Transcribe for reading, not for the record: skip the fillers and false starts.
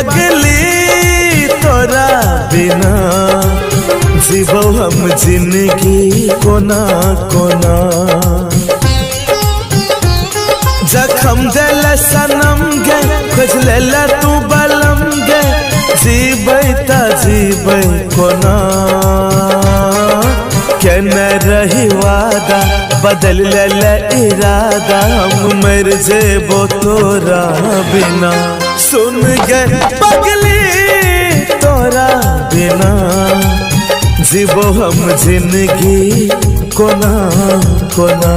पगली तोरा बिना जीवो हम जिंदगी कोना कोना। जखम दिल सनम गे खोज लेला तू बलम गे, जीबै ता जीबै कोना। केने रही वादा बदल ले इरादा, हम मर जेबो तोरा बिना। सुन गे पगली तोरा बिना जीवो हम जिंदगी कोना कोना।